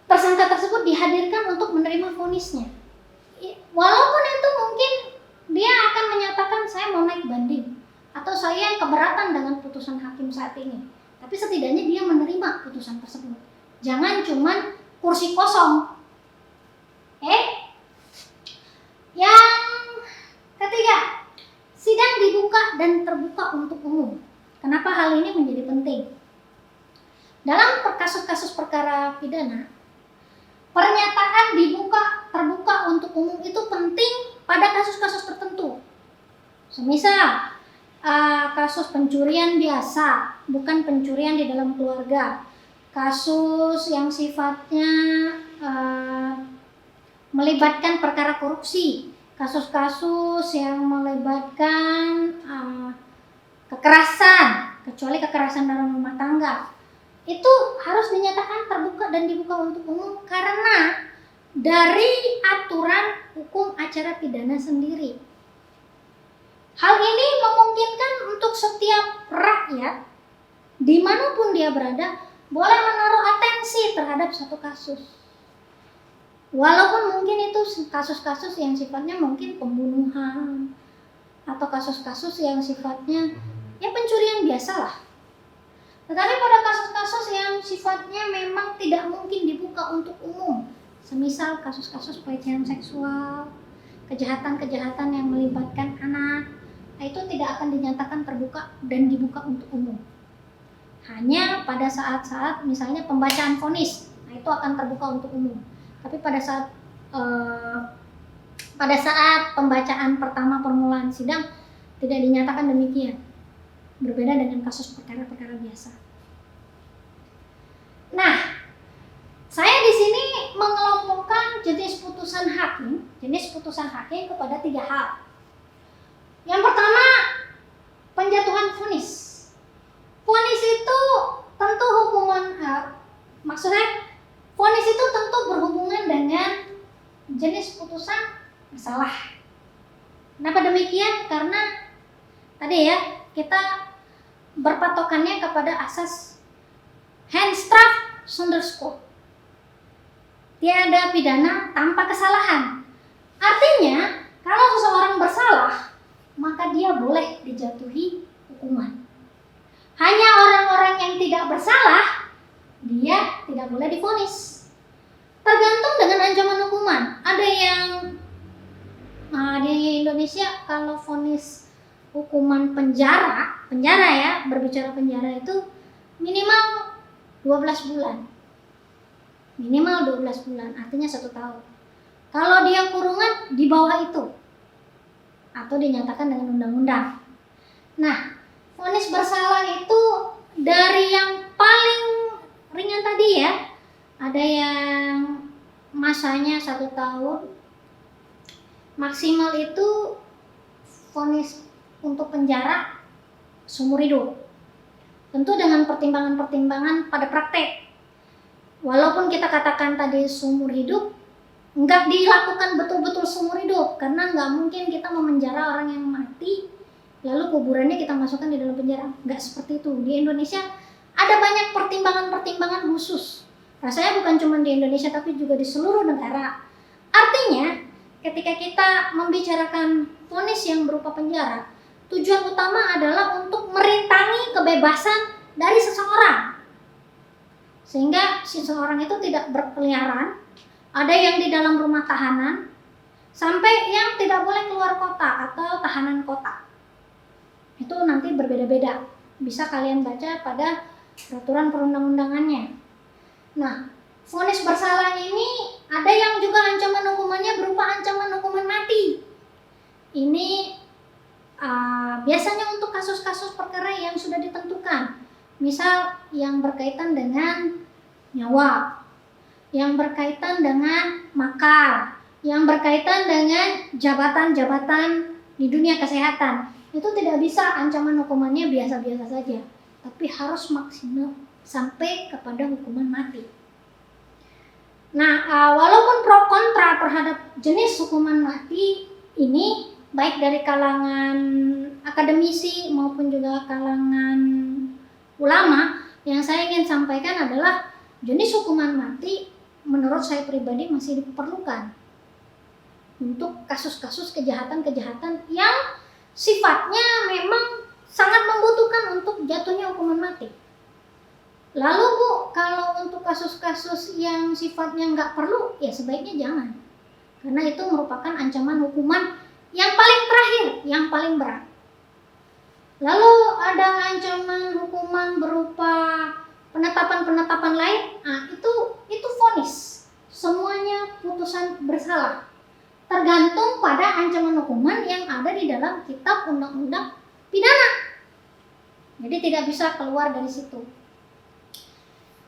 tersangka tersebut dihadirkan untuk menerima vonisnya. Walaupun itu mungkin dia akan menyatakan saya mau naik banding atau saya keberatan dengan putusan hakim saat ini. Tapi setidaknya dia menerima putusan tersebut. Jangan cuman kursi kosong. Yang ketiga, sidang dibuka dan terbuka untuk umum. Kenapa hal ini menjadi penting? Dalam kasus-kasus perkara pidana, pernyataan terbuka untuk umum itu penting pada kasus-kasus tertentu. Semisal kasus pencurian biasa, bukan pencurian di dalam keluarga. Kasus yang sifatnya melibatkan perkara korupsi, kasus-kasus yang melibatkan kekerasan, kecuali kekerasan dalam rumah tangga. Itu harus dinyatakan terbuka dan dibuka untuk umum karena dari aturan hukum acara pidana sendiri. Hal ini memungkinkan untuk setiap rakyat dimanapun dia berada boleh menaruh atensi terhadap satu kasus. Walaupun mungkin itu kasus-kasus yang sifatnya mungkin pembunuhan atau kasus-kasus yang sifatnya ya pencurian biasa lah. Tetapi pada kasus-kasus yang sifatnya memang tidak mungkin dibuka untuk umum, semisal kasus-kasus pelecehan seksual, kejahatan-kejahatan yang melibatkan anak, itu tidak akan dinyatakan terbuka dan dibuka untuk umum. Hanya pada saat-saat misalnya pembacaan vonis, itu akan terbuka untuk umum. Tapi pada saat pembacaan pertama permulaan sidang tidak dinyatakan demikian. Berbeda dengan kasus perkara-perkara biasa. Nah, saya di sini mengelompokkan jenis putusan hakim kepada 3 hal. Yang pertama, penjatuhan vonis. Vonis itu tentu vonis itu tentu berhubungan dengan jenis putusan bersalah. Kenapa demikian? Karena tadi ya, kita berpatokannya kepada asas handstraf zonder schuld. Tiada pidana tanpa kesalahan. Artinya, kalau seseorang bersalah, maka dia boleh dijatuhi hukuman. Hanya orang-orang yang tidak bersalah, dia tidak boleh divonis. Tergantung dengan ancaman hukuman. Ada yang di Indonesia kalau vonis hukuman penjara ya, berbicara penjara itu minimal 12 bulan. Minimal 12 bulan, artinya 1 tahun. Kalau dia kurungan di bawah itu atau dinyatakan dengan undang-undang. Nah, vonis bersalah itu dari yang paling ringan tadi ya, ada yang masanya 1 tahun, maksimal itu vonis untuk penjara seumur hidup. Tentu dengan pertimbangan-pertimbangan pada praktek. Walaupun kita katakan tadi seumur hidup, nggak dilakukan betul-betul seumur hidup, karena nggak mungkin kita memenjara orang yang mati lalu kuburannya kita masukkan di dalam penjara. Nggak seperti itu. Di Indonesia ada banyak pertimbangan-pertimbangan khusus. Rasanya bukan cuma di Indonesia tapi juga di seluruh negara. Artinya ketika kita membicarakan vonis yang berupa penjara, tujuan utama adalah untuk merintangi kebebasan dari seseorang, sehingga seseorang itu tidak berkeliaran. Ada yang di dalam rumah tahanan, sampai yang tidak boleh keluar kota atau tahanan kota. Itu nanti berbeda-beda. Bisa kalian baca pada peraturan perundang-undangannya. Nah, vonis bersalah ini ada yang juga ancaman hukumannya berupa ancaman hukuman mati. Ini biasanya untuk kasus-kasus perkara yang sudah ditentukan. Misal yang berkaitan dengan nyawa, yang berkaitan dengan makar, yang berkaitan dengan jabatan-jabatan di dunia kesehatan. Itu tidak bisa ancaman hukumannya biasa-biasa saja, tapi harus maksimal sampai kepada hukuman mati. Nah, walaupun pro kontra terhadap jenis hukuman mati ini, baik dari kalangan akademisi maupun juga kalangan ulama, yang saya ingin sampaikan adalah jenis hukuman mati menurut saya pribadi masih diperlukan untuk kasus-kasus kejahatan-kejahatan yang sifatnya memang sangat membutuhkan untuk jatuhnya hukuman mati. Lalu Bu, kalau untuk kasus-kasus yang sifatnya nggak perlu, ya sebaiknya jangan. Karena itu merupakan ancaman hukuman yang paling terakhir, yang paling berat. Lalu ada ancaman hukuman berupa penetapan-penetapan lain, itu vonis. Semuanya putusan bersalah. Tergantung pada ancaman hukuman yang ada di dalam kitab undang-undang pidana. Jadi tidak bisa keluar dari situ.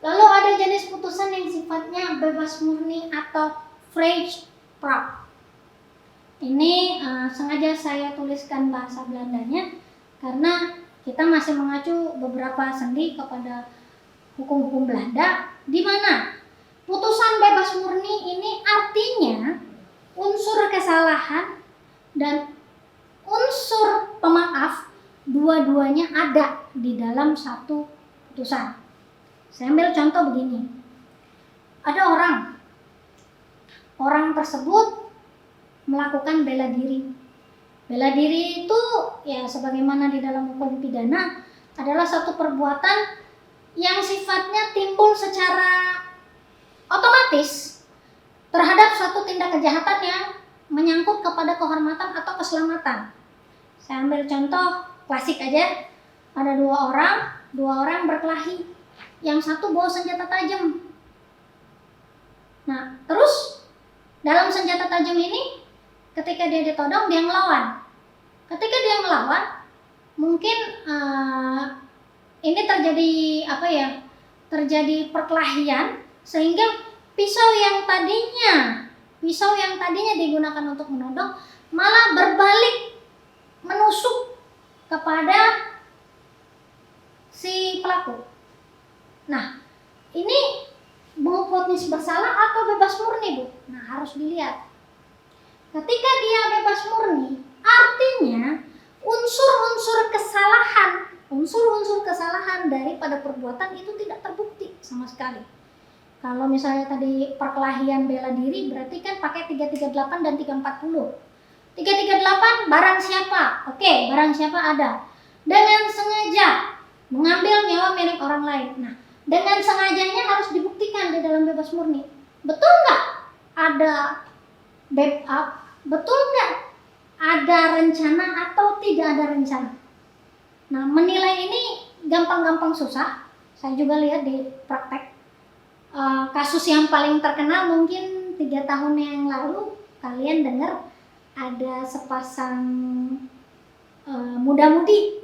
Lalu ada jenis putusan yang sifatnya bebas murni atau vrijspraak. Ini sengaja saya tuliskan bahasa Belandanya karena kita masih mengacu beberapa sendi kepada hukum-hukum Belanda, di mana putusan bebas murni ini artinya unsur kesalahan dan unsur pemaaf dua-duanya ada di dalam satu putusan. Saya ambil contoh begini. Ada orang tersebut melakukan bela diri. Bela diri itu ya sebagaimana di dalam hukum pidana adalah satu perbuatan yang sifatnya timbul secara otomatis terhadap suatu tindak kejahatan yang menyangkut kepada kehormatan atau keselamatan. Saya ambil contoh klasik aja. Ada dua orang berkelahi. Yang satu bawa senjata tajam. Nah, terus dalam senjata tajam ini ketika dia ditodong, dia ngelawan. Ketika dia ngelawan, mungkin ini terjadi perkelahian sehingga pisau yang tadinya digunakan untuk menodong malah berbalik menusuk kepada si pelaku. Nah, ini mau vonis bersalah atau bebas murni, Bu? Nah, harus dilihat. Ketika dia bebas murni, artinya unsur-unsur kesalahan daripada perbuatan itu tidak terbukti sama sekali. Kalau misalnya tadi perkelahian bela diri, berarti kan pakai 338 dan 340. 338 barang siapa? Oke, barang siapa ada. Dengan sengaja mengambil nyawa milik orang lain. Nah, dengan sengajanya harus dibuktikan di dalam bebas murni. Betul nggak ada betul nggak ada rencana atau tidak ada rencana? Nah, menilai ini gampang-gampang susah. Saya juga lihat di praktek. Kasus yang paling terkenal mungkin 3 tahun yang lalu kalian dengar ada sepasang muda-mudi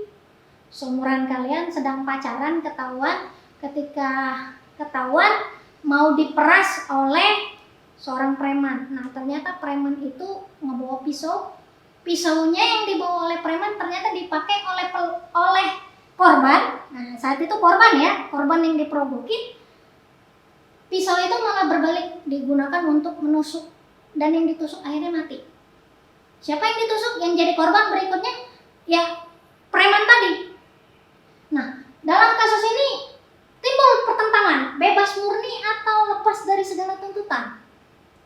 seumuran kalian sedang pacaran, ketika ketahuan mau diperas oleh seorang preman. Nah, ternyata preman itu ngebawa pisaunya yang dibawa oleh preman ternyata dipakai oleh korban. Nah, saat itu korban yang diprovokin. Pisau itu malah berbalik digunakan untuk menusuk, dan yang ditusuk akhirnya mati. Siapa yang ditusuk? Yang jadi korban berikutnya ya preman tadi. Nah, dalam kasus ini timbul pertentangan, bebas murni atau lepas dari segala tuntutan.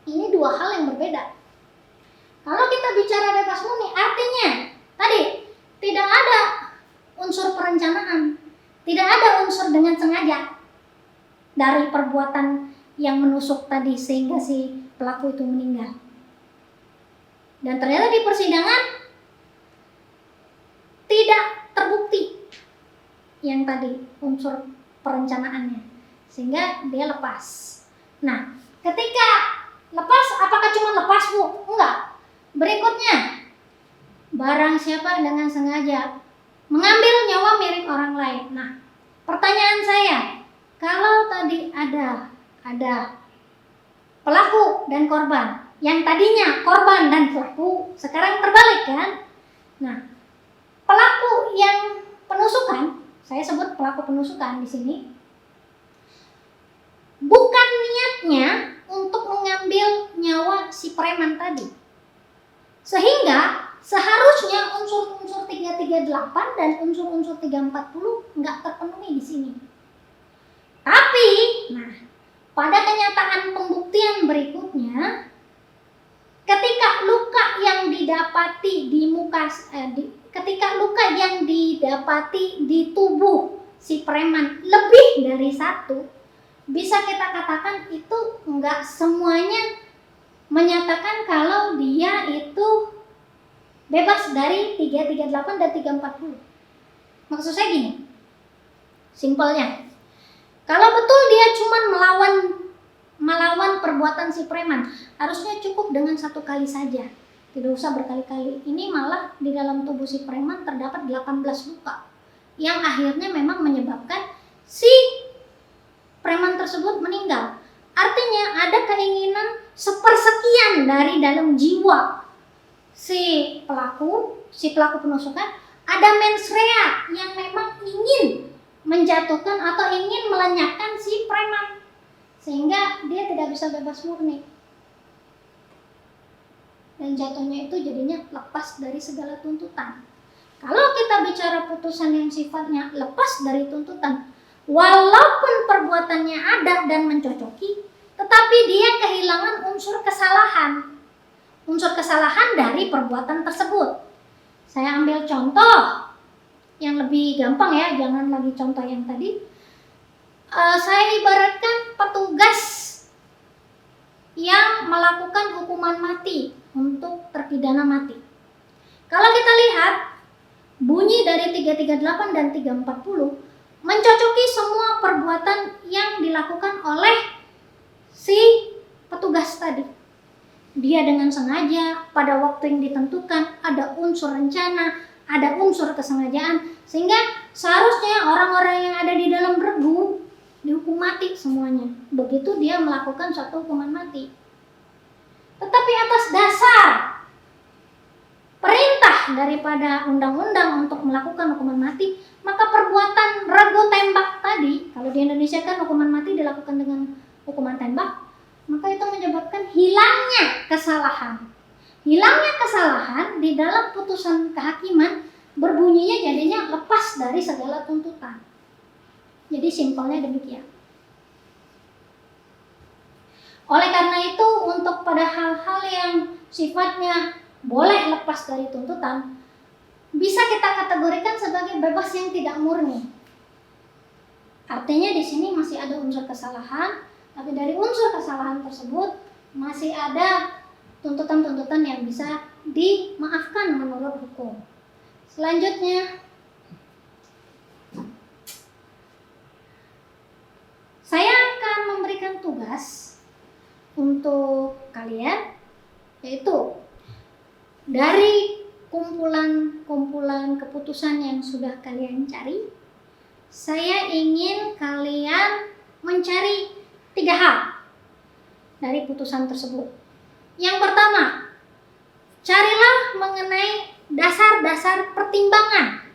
Ini dua hal yang berbeda. Kalau kita bicara bebas murni, artinya tadi tidak ada unsur perencanaan, tidak ada unsur dengan sengaja dari perbuatan yang menusuk tadi sehingga si pelaku itu meninggal. Dan ternyata di persidangan tidak terbukti yang tadi unsur perencanaannya, sehingga dia lepas. Nah, ketika lepas, apakah cuma lepas, Bu? Enggak. Berikutnya, barang siapa dengan sengaja mengambil nyawa milik orang lain. Nah, pertanyaan saya, kalau tadi ada pelaku dan korban, yang tadinya korban dan pelaku sekarang terbalik kan? Nah, pelaku yang penusukan, saya sebut pelaku penusukan di sini, bukan niatnya untuk mengambil nyawa si preman tadi. Sehingga seharusnya unsur-unsur 338 dan unsur-unsur 340 nggak terpenuhi di sini. Tapi, nah, pada kenyataan pembuktian berikutnya, ketika luka yang didapati di tubuh si preman lebih dari satu, bisa kita katakan itu enggak semuanya menyatakan kalau dia itu bebas dari 338 dan 340. Maksud saya gini, simpelnya, kalau betul dia cuma melawan perbuatan si preman, harusnya cukup dengan 1 kali saja, tidak usah berkali-kali. Ini malah di dalam tubuh si preman terdapat 18 luka yang akhirnya memang menyebabkan si preman tersebut meninggal. Artinya ada keinginan sepersekian dari dalam jiwa si pelaku penusukan ada mens rea yang memang ingin menjatuhkan atau ingin melenyapkan si preman sehingga dia tidak bisa bebas murni. Dan jatuhnya itu jadinya lepas dari segala tuntutan. Kalau kita bicara putusan yang sifatnya lepas dari tuntutan, walaupun perbuatannya ada dan mencocoki, tetapi dia kehilangan unsur kesalahan. Unsur kesalahan dari perbuatan tersebut. Saya ambil contoh yang lebih gampang ya, jangan lagi contoh yang tadi. Saya ibaratkan petugas yang melakukan hukuman mati untuk terpidana mati. Kalau kita lihat bunyi dari 338 dan 340 mencocoki semua perbuatan yang dilakukan oleh si petugas tadi. Dia dengan sengaja pada waktu yang ditentukan, ada unsur rencana, ada unsur kesengajaan, sehingga seharusnya orang-orang yang ada di dalam regu dihukum mati semuanya. Begitu dia melakukan suatu hukuman mati. Tetapi atas dasar perintah daripada undang-undang untuk melakukan hukuman mati, maka perbuatan regu tembak tadi, kalau di Indonesia kan hukuman mati dilakukan dengan hukuman tembak, maka itu menyebabkan hilangnya kesalahan. Hilangnya kesalahan di dalam putusan kehakiman berbunyinya jadinya lepas dari segala tuntutan. Jadi simpelnya demikian. Oleh karena itu, untuk pada hal-hal yang sifatnya boleh lepas dari tuntutan, bisa kita kategorikan sebagai bebas yang tidak murni. Artinya di sini masih ada unsur kesalahan, tapi dari unsur kesalahan tersebut masih ada tuntutan-tuntutan yang bisa dimaafkan menurut hukum. Selanjutnya, saya akan memberikan tugas untuk kalian, yaitu dari kumpulan-kumpulan keputusan yang sudah kalian cari, saya ingin kalian mencari 3 hal dari putusan tersebut. Yang pertama, carilah mengenai dasar-dasar pertimbangan.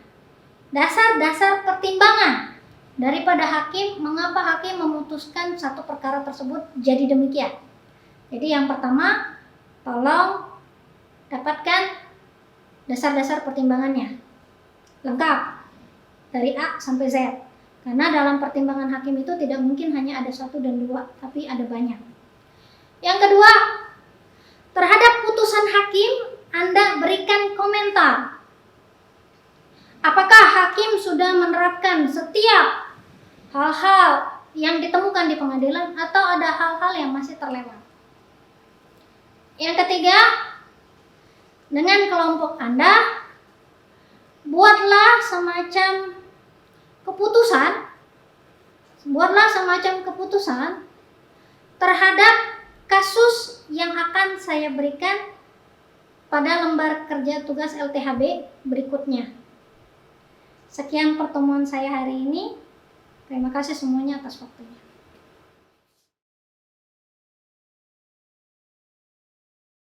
Dasar-dasar pertimbangan daripada hakim, mengapa hakim memutuskan satu perkara tersebut jadi demikian. Jadi yang pertama, tolong dapatkan dasar-dasar pertimbangannya. Lengkap. Dari A sampai Z. Karena dalam pertimbangan hakim itu tidak mungkin hanya ada 1 dan 2, tapi ada banyak. Yang kedua, terhadap putusan hakim, Anda berikan komentar. Apakah hakim sudah menerapkan setiap hal-hal yang ditemukan di pengadilan atau ada hal-hal yang masih terlewat? Yang ketiga, dengan kelompok Anda, buatlah semacam keputusan terhadap kasus yang akan saya berikan pada lembar kerja tugas LTHB berikutnya. Sekian pertemuan saya hari ini. Terima kasih semuanya atas waktunya.